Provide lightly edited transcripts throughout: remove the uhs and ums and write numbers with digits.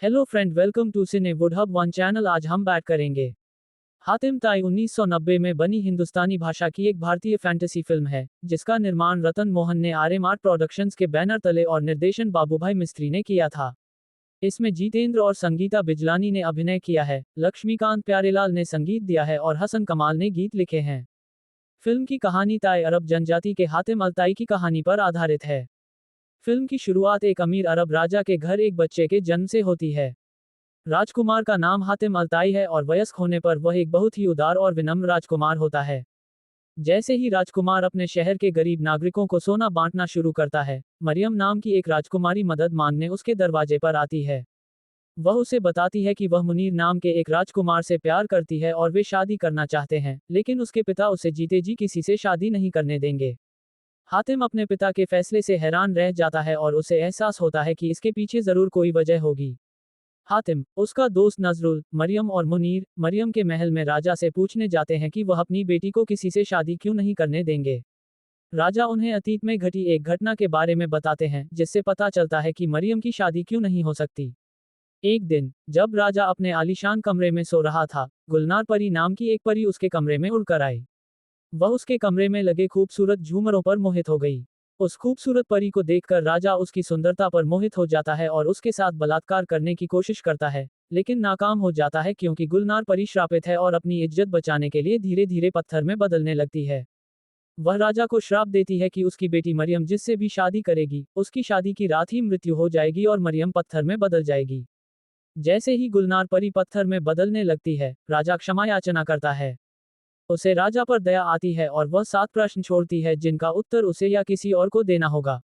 Hello friend, welcome to Cinewood Hub One channel. आज हम बात करेंगे हातिम ताई 1990 में बनी हिंदुस्तानी भाषा की एक भारतीय फैंटेसी फिल्म है, जिसका निर्माण रतन मोहन ने आर्यम आर्ट प्रोडक्शंस के बैनर तले और निर्देशन बाबूभाई मिस्त्री ने किया था। इसमें जितेंद्र और संगीता बिजलानी ने अभिनय किया है, लक्ष्मीकांत प्यारेलाल ने संगीत दिया है और हसन कमाल ने गीत लिखे हैं। फिल्म की कहानी ताई अरब जनजाति के हातिम अल-ताई की कहानी पर आधारित है। फिल्म की शुरुआत एक अमीर अरब राजा के घर एक बच्चे के जन्म से होती है। राजकुमार का नाम हातिम अल-ताई है और वयस्क होने पर वह एक बहुत ही उदार और विनम्र राजकुमार होता है। जैसे ही राजकुमार अपने शहर के गरीब नागरिकों को सोना बांटना शुरू करता है, मरियम नाम की एक राजकुमारी मदद मांगने उसके दरवाजे पर आती है। वह उसे बताती है कि वह मुनीर नाम के एक राजकुमार से प्यार करती है और वे शादी करना चाहते हैं, लेकिन उसके पिता उसे जीते जी किसी से शादी नहीं करने देंगे। हातिम अपने पिता के फैसले से हैरान रह जाता है और उसे एहसास होता है कि इसके पीछे जरूर कोई वजह होगी। हातिम, उसका दोस्त नजरुल, मरियम और मुनीर, मरियम के महल में राजा से पूछने जाते हैं कि वह अपनी बेटी को किसी से शादी क्यों नहीं करने देंगे। राजा उन्हें अतीत में घटी एक घटना के बारे में बताते हैं, जिससे पता चलता है कि मरियम की शादी क्यों नहीं हो सकती। एक दिन, जब राजा अपने आलीशान कमरे में सो रहा था, गुलनार परी नाम की एक परी उसके कमरे में उड़कर आई। वह उसके कमरे में लगे खूबसूरत झूमरों पर मोहित हो गई। उस खूबसूरत परी को देखकर राजा उसकी सुंदरता पर मोहित हो जाता है और उसके साथ बलात्कार करने की कोशिश करता है, लेकिन नाकाम हो जाता है क्योंकि गुलनार परी श्रापित है और अपनी इज्जत बचाने के लिए धीरे धीरे पत्थर में बदलने लगती है। वह राजा को श्राप देती है कि उसकी बेटी मरियम जिससे भी शादी करेगी, उसकी शादी की रात ही मृत्यु हो जाएगी और मरियम पत्थर में बदल जाएगी। जैसे ही गुलनार परी पत्थर में बदलने लगती है, राजा क्षमा याचना करता है। उसे राजा पर दया आती है और वह 7 प्रश्न छोड़ती है जिनका उत्तर उसे या किसी और को देना होगा।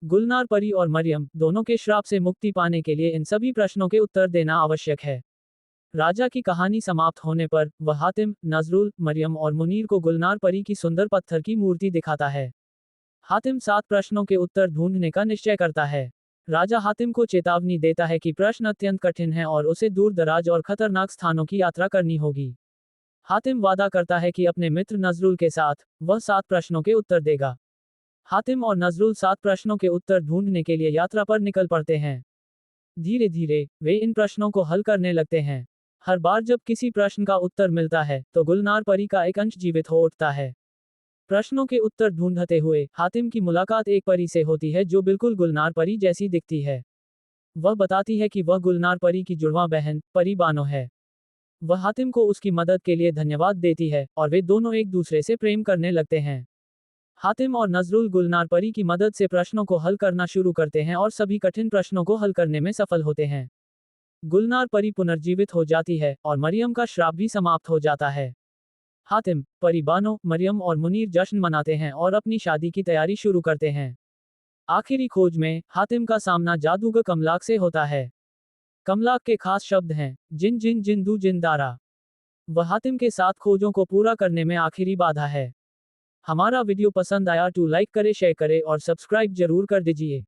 गुलनार परी और मरियम दोनों के श्राप से मुक्ति पाने के लिए इन सभी प्रश्नों के उत्तर देना आवश्यक है। राजा की कहानी समाप्त होने पर वह हातिम, नजरुल, मरियम और मुनीर को गुलनार परी की सुंदर पत्थर की मूर्ति दिखाता है। हातिम 7 प्रश्नों के उत्तर ढूंढने का निश्चय करता है। राजा हातिम को चेतावनी देता है कि प्रश्न अत्यंत कठिन है और उसे दूर दराज और खतरनाक स्थानों की यात्रा करनी होगी। हातिम वादा करता है कि अपने मित्र नजरुल के साथ वह 7 प्रश्नों के उत्तर देगा। हातिम और नजरुल 7 प्रश्नों के उत्तर ढूंढने के लिए यात्रा पर निकल पड़ते हैं। धीरे धीरे वे इन प्रश्नों को हल करने लगते हैं। हर बार जब किसी प्रश्न का उत्तर मिलता है तो गुलनार परी का एक अंश जीवित हो उठता है। प्रश्नों के उत्तर ढूंढते हुए हातिम की मुलाकात एक परी से होती है जो बिल्कुल गुलनार परी जैसी दिखती है। वह बताती है कि वह गुलनार परी की जुड़वां बहन परी बानो है। वह हातिम को उसकी मदद के लिए धन्यवाद देती है और वे दोनों एक दूसरे से प्रेम करने लगते हैं। हातिम और नजरुल गुलनार परी की मदद से प्रश्नों को हल करना शुरू करते हैं और सभी कठिन प्रश्नों को हल करने में सफल होते हैं। गुलनार परी पुनर्जीवित हो जाती है और मरियम का श्राप भी समाप्त हो जाता है। हातिम, परी बानो, मरियम और मुनीर जश्न मनाते हैं और अपनी शादी की तैयारी शुरू करते हैं। आखिरी खोज में हातिम का सामना जादूगर कमलाक से होता है। कमलाक के खास शब्द हैं जिन जिन जिंदू जिंदारा। वह हातिम के साथ खोजों को पूरा करने में आखिरी बाधा है। हमारा वीडियो पसंद आया तो लाइक करे, शेयर करे और सब्सक्राइब जरूर कर दीजिए।